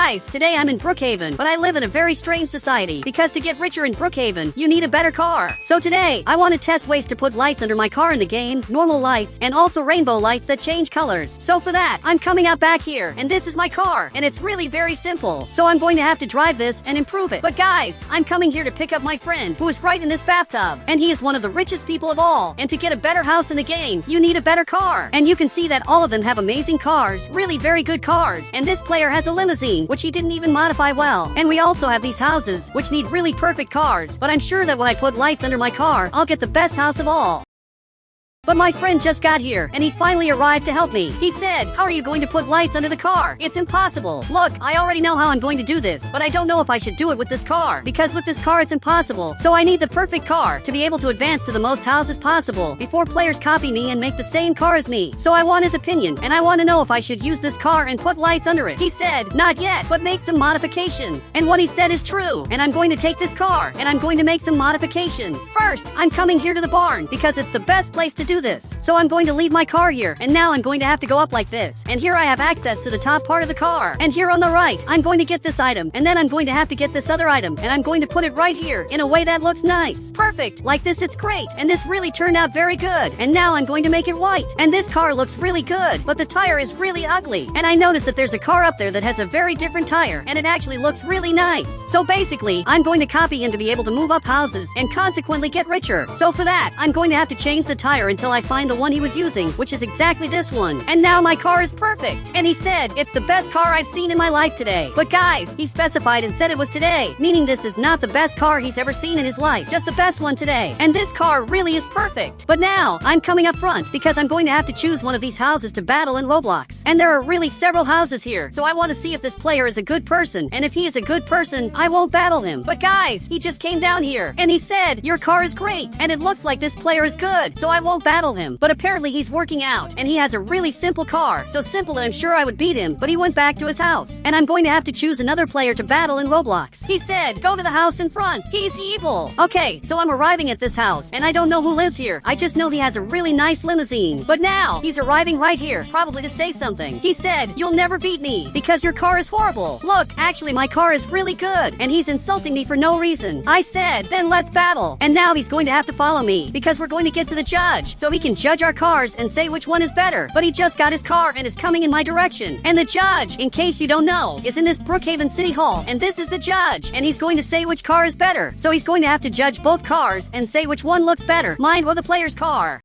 guys, today I'm in Brookhaven, but I live in a very strange society because to get richer in Brookhaven, you need a better car. So today, I want to test ways to put lights under my car in the game, normal lights, and also rainbow lights that change colors. So for that, I'm coming out back here, and this is my car, and it's really very simple. So I'm going to have to drive this and improve it. But guys, I'm coming here to pick up my friend, who is right in this bathtub, and he is one of the richest people of all. And to get a better house in the game, you need a better car. And you can see that all of them have amazing cars, really very good cars. And this player has a limousine, which he didn't even modify well. And we also have these houses, which need really perfect cars. But I'm sure that when I put lights under my car, I'll get the best house of all. But my friend just got here, and he finally arrived to help me. He said, "How are you going to put lights under the car? It's impossible. Look, I already know how I'm going to do this, but I don't know if I should do it with this car. Because with this car it's impossible. So I need the perfect car to be able to advance to the most houses possible before players copy me and make the same car as me. So I want his opinion, and I want to know if I should use this car and put lights under it." He said, "Not yet, but make some modifications." And what he said is true, and I'm going to take this car, and I'm going to make some modifications. First, I'm coming here to the barn, because it's the best place to do this. So I'm going to leave my car here, and now I'm going to have to go up like this. And here I have access to the top part of the car. And here on the right, I'm going to get this item, and then I'm going to have to get this other item, and I'm going to put it right here in a way that looks nice. Perfect. Like this, it's great. And this really turned out very good. And now I'm going to make it white. And this car looks really good, but the tire is really ugly. And I noticed that there's a car up there that has a very different tire, and it actually looks really nice. So basically, I'm going to copy him to be able to move up houses and consequently get richer. So for that, I'm going to have to change the tire until I find the one he was using, which is exactly this one. And now my car is perfect. And he said, "It's the best car I've seen in my life today." But guys, he specified and said it was today, meaning this is not the best car he's ever seen in his life, just the best one today. And this car really is perfect. But now, I'm coming up front because I'm going to have to choose one of these houses to battle in Roblox. And there are really several houses here, so I want to see if this player is a good person. And if he is a good person, I won't battle him. But guys, he just came down here, and he said, "Your car is great, and it looks like this player is good, so I won't battle him." But apparently he's working out, and he has a really simple car, so simple that I'm sure I would beat him, but he went back to his house. And I'm going to have to choose another player to battle in Roblox. He said, "Go to the house in front. He's evil." Okay, so I'm arriving at this house, and I don't know who lives here. I just know he has a really nice limousine. But now, he's arriving right here, probably to say something. He said, "You'll never beat me, because your car is horrible. Look, actually my car is really good, and he's insulting me for no reason." I said, "Then let's battle." And now he's going to have to follow me, because we're going to get to the judge, so he can judge our cars and say which one is better. But he just got his car and is coming in my direction. And the judge, in case you don't know, is in this Brookhaven City Hall, and this is the judge, and he's going to say which car is better. So he's going to have to judge both cars and say which one looks better, mine or the player's car.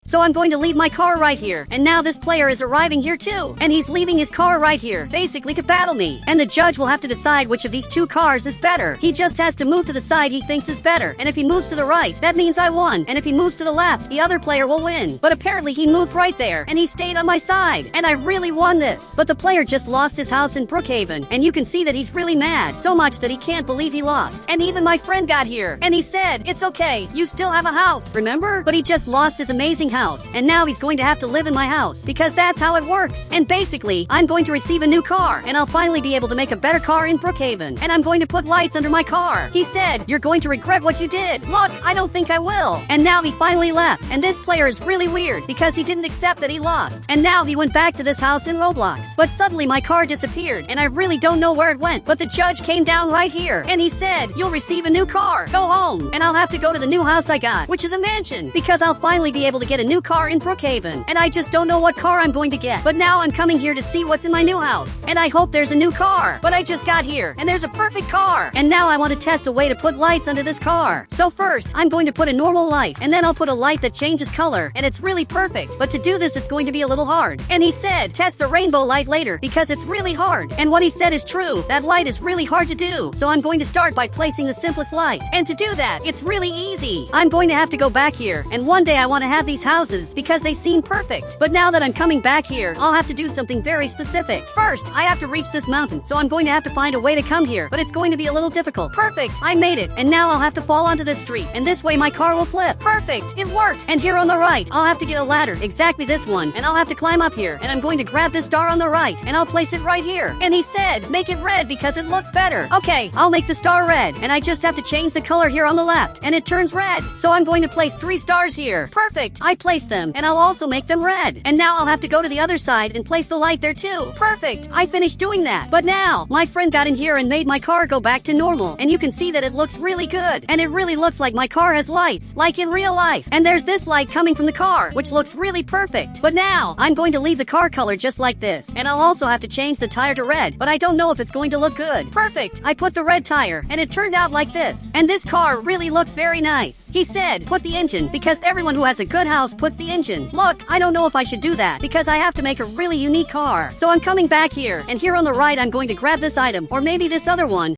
So I'm going to leave my car right here, and now this player is arriving here too, and he's leaving his car right here, basically to battle me. And the judge will have to decide which of these two cars is better. He just has to move to the side he thinks is better, and if he moves to the right, that means I won, and if he moves to the left, the other player will win. But apparently he moved right there, and he stayed on my side, and I really won this. But the player just lost his house in Brookhaven, and you can see that he's really mad, so much that he can't believe he lost. And even my friend got here, and he said, "It's okay, you still have a house, remember?" But he just lost his amazing house, and now he's going to have to live in my house, because that's how it works. And basically, I'm going to receive a new car, and I'll finally be able to make a better car in Brookhaven. And I'm going to put lights under my car. He said, "You're going to regret what you did." Look, I don't think I will. And now he finally left, and this player is really weird, because he didn't accept that he lost. And now he went back to this house in Roblox. But suddenly my car disappeared, and I really don't know where it went. But the judge came down right here, and he said, "You'll receive a new car. Go home." And I'll have to go to the new house I got, which is a mansion, because I'll finally be able to get a new car in Brookhaven. And I just don't know what car I'm going to get. But now I'm coming here to see what's in my new house. And I hope there's a new car. But I just got here, and there's a perfect car. And now I want to test a way to put lights under this car. So first, I'm going to put a normal light, and then I'll put a light that changes color, and it's really perfect. But to do this, it's going to be a little hard. And he said, "Test the rainbow light later, because it's really hard." And what he said is true. That light is really hard to do. So I'm going to start by placing the simplest light. And to do that, it's really easy. I'm going to have to go back here, and one day I want to have these houses, because they seem perfect. But now that I'm coming back here, I'll have to do something very specific. First, I have to reach this mountain, so I'm going to have to find a way to come here, but it's going to be a little difficult. Perfect, I made it, and now I'll have to fall onto this street, and this way my car will flip. Perfect, it worked. And here on the right, I'll have to get a ladder, exactly this one, and I'll have to climb up here, and I'm going to grab this star on the right, and I'll place it right here. And he said, "Make it red because it looks better." Okay, I'll make the star red, and I just have to change the color here on the left, and it turns red. So I'm going to place 3 stars here. Perfect, I placed them, and I'll also make them red. And now I'll have to go to the other side and place the light there too. Perfect! I finished doing that. But now, my friend got in here and made my car go back to normal, and you can see that it looks really good. And it really looks like my car has lights, like in real life. And there's this light coming from the car, which looks really perfect. But now, I'm going to leave the car color just like this. And I'll also have to change the tire to red, but I don't know if it's going to look good. Perfect! I put the red tire, and it turned out like this. And this car really looks very nice. He said, put the engine, because everyone who has a good house puts the engine. Look, I don't know if I should do that, because I have to make a really unique car. So I'm coming back here, and here on the right I'm going to grab this item, or maybe this other one.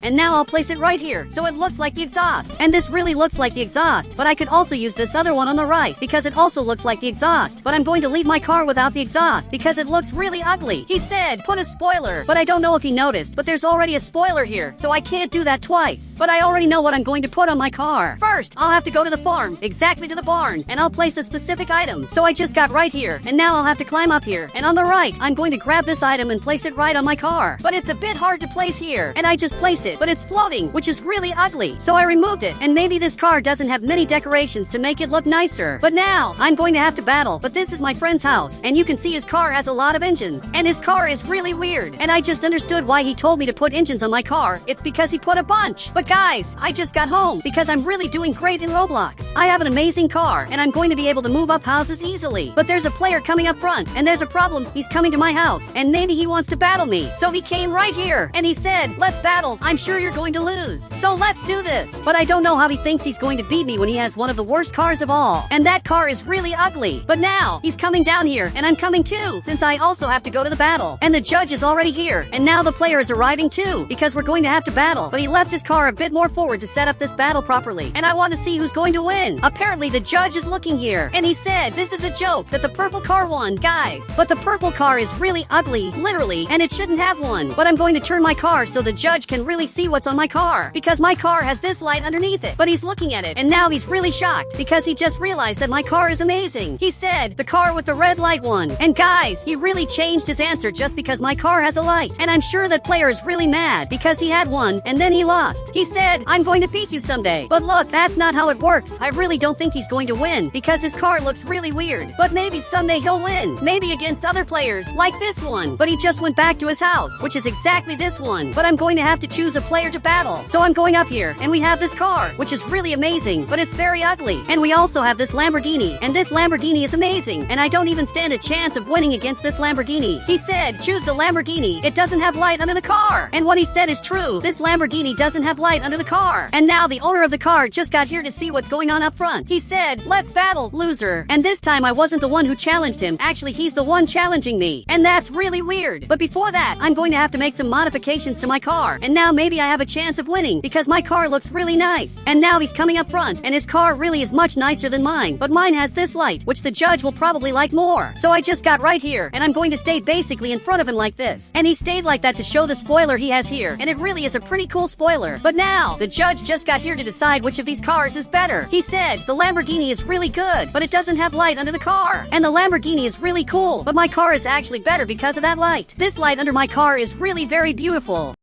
And now I'll place it right here, so it looks like the exhaust. And this really looks like the exhaust, but I could also use this other one on the right, because it also looks like the exhaust. But I'm going to leave my car without the exhaust, because it looks really ugly. He said, put a spoiler, but I don't know if he noticed, but there's already a spoiler here, so I can't do that twice. But I already know what I'm going to put on my car. First, I'll have to go to the farm, exactly to the barn, and I'll place a specific item. So I just got right here, and now I'll have to climb up here. And on the right, I'm going to grab this item and place it right on my car. But it's a bit hard to place here, and I just placed it. But it's floating, which is really ugly. So I removed it, and maybe this car doesn't have many decorations to make it look nicer. But now, I'm going to have to battle. But this is my friend's house, and you can see his car has a lot of engines. And his car is really weird. And I just understood why he told me to put engines on my car. It's because he put a bunch. But guys, I just got home, because I'm really doing great in Roblox. I have an amazing car, and I'm going to be able to move up houses easily. But there's a player coming up front, and there's a problem. He's coming to my house, and maybe he wants to battle me. So he came right here, and he said, let's battle. I'm sure you're going to lose. So let's do this. But I don't know how he thinks he's going to beat me when he has one of the worst cars of all. And that car is really ugly. But now, he's coming down here, and I'm coming too, since I also have to go to the battle. And the judge is already here, and now the player is arriving too, because we're going to have to battle. But he left his car a bit more forward to set up this battle properly. And I want to see who's going to win. Apparently the judge is looking here, and he said, this is a joke, that the purple car won, guys. But the purple car is really ugly, literally, and it shouldn't have one. But I'm going to turn my car so the judge can really see what's on my car, because my car has this light underneath it. But he's looking at it, and now he's really shocked, because he just realized that my car is amazing. He said, the car with the red light won. And guys, he really changed his answer just because my car has a light. And I'm sure that player is really mad, because he had one, and then he lost. He said, I'm going to beat you someday. But look, that's not how it works. I really don't think he's going to win, because his car looks really weird. But maybe someday he'll win. Maybe against other players, like this one. But he just went back to his house, which is exactly this one. But I'm going to have to choose a player to battle. So I'm going up here, and we have this car, which is really amazing, but it's very ugly. And we also have this Lamborghini, and this Lamborghini is amazing, and I don't even stand a chance of winning against this Lamborghini. He said, choose the Lamborghini. It doesn't have light under the car. And what he said is true. This Lamborghini doesn't have light under the car. And now the owner of the car just got here to see what's going on up front. He said, let's battle, loser. And this time I wasn't the one who challenged him. Actually, he's the one challenging me. And that's really weird. But before that, I'm going to have to make some modifications to my car. And now maybe I have a chance of winning, because my car looks really nice. And now he's coming up front, and his car really is much nicer than mine. But mine has this light, which the judge will probably like more. So I just got right here, and I'm going to stay basically in front of him like this. And he stayed like that to show the spoiler he has here. And it really is a pretty cool spoiler. But now, the judge just got here to decide which of these cars is better. He said, the Lamborghini is really good, but it doesn't have light under the car. And the Lamborghini is really cool, but my car is actually better because of that light. This light under my car is really very beautiful.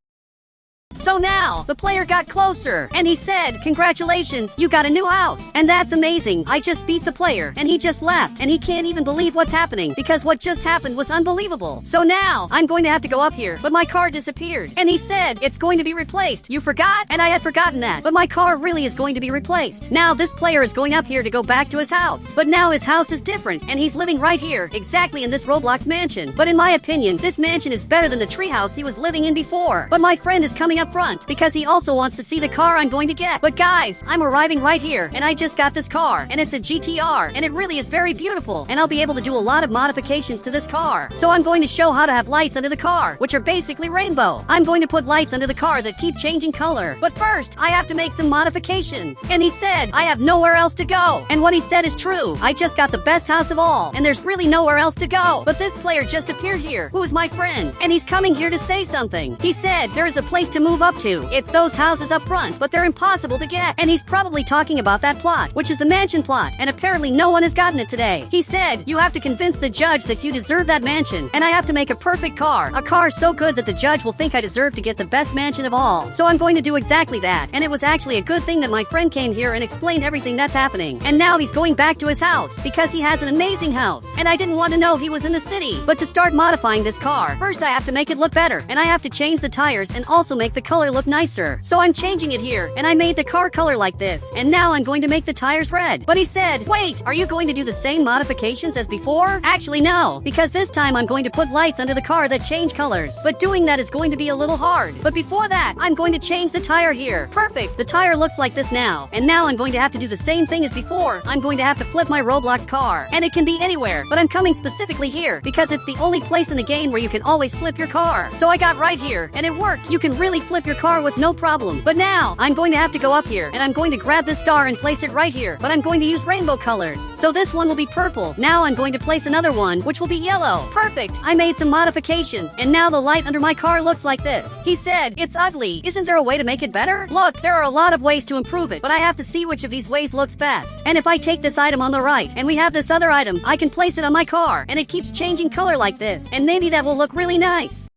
So now, the player got closer, and he said, congratulations, you got a new house. And that's amazing. I just beat the player, and he just left, and he can't even believe what's happening, because what just happened was unbelievable. So now, I'm going to have to go up here, but my car disappeared. And he said, it's going to be replaced. You forgot? And I had forgotten that, but my car really is going to be replaced. Now, this player is going up here to go back to his house. But now his house is different, and he's living right here, exactly in this Roblox mansion. But in my opinion, this mansion is better than the treehouse he was living in before. But my friend is coming up front, because he also wants to see the car I'm going to get. But guys, I'm arriving right here, and I just got this car, and it's a GTR, and it really is very beautiful, and I'll be able to do a lot of modifications to this car. So I'm going to show how to have lights under the car, which are basically rainbow. I'm going to put lights under the car that keep changing color. But first, I have to make some modifications. And he said, I have nowhere else to go. And what he said is true. I just got the best house of all, and there's really nowhere else to go. But this player just appeared here, who is my friend, and he's coming here to say something. He said, there is a place to move move up to. It's those houses up front, but they're impossible to get. And he's probably talking about that plot, which is the mansion plot, and apparently no one has gotten it today. He said, you have to convince the judge that you deserve that mansion, and I have to make a perfect car. A car so good that the judge will think I deserve to get the best mansion of all. So I'm going to do exactly that, and it was actually a good thing that my friend came here and explained everything that's happening. And now he's going back to his house, because he has an amazing house, and I didn't want to know he was in the city. But to start modifying this car, first I have to make it look better, and I have to change the tires and also make the color look nicer. So I'm changing it here, and I made the car color like this, and now I'm going to make the tires red. But he said, wait, are you going to do the same modifications as before? Actually no, because this time I'm going to put lights under the car that change colors. But doing that is going to be a little hard. But before that, I'm going to change the tire here. Perfect, the tire looks like this now. And now I'm going to have to do the same thing as before. I'm going to have to flip my Roblox car. And it can be anywhere, but I'm coming specifically here, because it's the only place in the game where you can always flip your car. So I got right here, and it worked. You can really flip your car with no problem. But now, I'm going to have to go up here, and I'm going to grab this star and place it right here. But I'm going to use rainbow colors. So this one will be purple. Now I'm going to place another one, which will be yellow. Perfect. I made some modifications, and now the light under my car looks like this. He said, it's ugly. Isn't there a way to make it better? Look, there are a lot of ways to improve it, but I have to see which of these ways looks best. And if I take this item on the right, and we have this other item, I can place it on my car, and it keeps changing color like this, and maybe that will look really nice.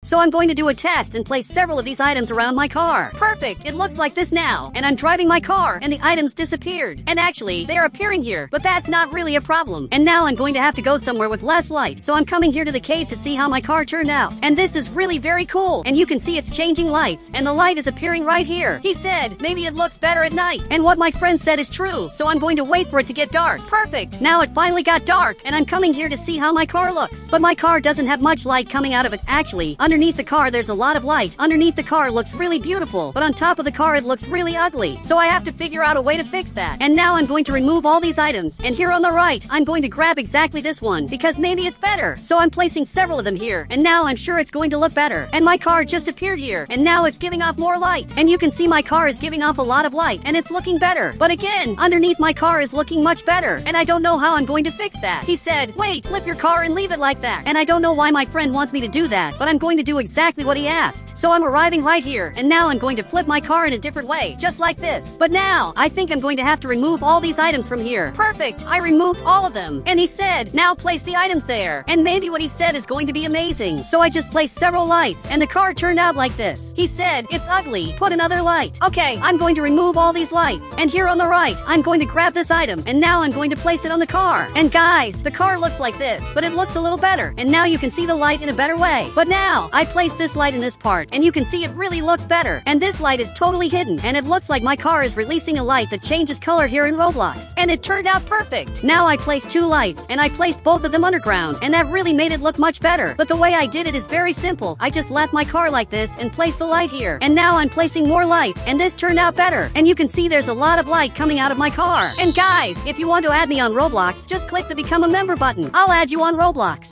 So I'm going to do a test and place several of these items around my car. Perfect, it looks like this now. And I'm driving my car, and the items disappeared. And actually, they are appearing here, but that's not really a problem. And now I'm going to have to go somewhere with less light. So I'm coming here to the cave to see how my car turned out. And this is really very cool. And you can see it's changing lights, and the light is appearing right here. He said, maybe it looks better at night. And what my friend said is true. So I'm going to wait for it to get dark. Perfect, now it finally got dark, and I'm coming here to see how my car looks. But my car doesn't have much light coming out of it. Actually, underneath the car there's a lot of light. Underneath the car looks really beautiful, but on top of the car it looks really ugly. So I have to figure out a way to fix that. And now I'm going to remove all these items. And here on the right, I'm going to grab exactly this one, because maybe it's better. So I'm placing several of them here, and now I'm sure it's going to look better. And my car just appeared here, and now it's giving off more light. And you can see my car is giving off a lot of light, and it's looking better. But again, underneath my car is looking much better, and I don't know how I'm going to fix that. He said, wait, flip your car and leave it like that. And I don't know why my friend wants me to do that, but I'm going to do exactly what he asked. So I'm arriving right here, and now I'm going to flip my car in a different way, just like this. But now, I think I'm going to have to remove all these items from here. Perfect, I removed all of them. And he said, now place the items there. And maybe what he said is going to be amazing. So I just placed several lights, and the car turned out like this. He said, it's ugly, put another light. Okay, I'm going to remove all these lights. And here on the right, I'm going to grab this item, and now I'm going to place it on the car. And guys, the car looks like this, but it looks a little better. And now you can see the light in a better way. But now, I placed this light in this part, and you can see it really looks better. And this light is totally hidden, and it looks like my car is releasing a light that changes color here in Roblox. And it turned out perfect. Now I placed two lights, and I placed both of them underground, and that really made it look much better. But the way I did it is very simple. I just left my car like this and placed the light here. And now I'm placing more lights, and this turned out better. And you can see there's a lot of light coming out of my car. And guys, if you want to add me on Roblox, just click the become a member button. I'll add you on Roblox.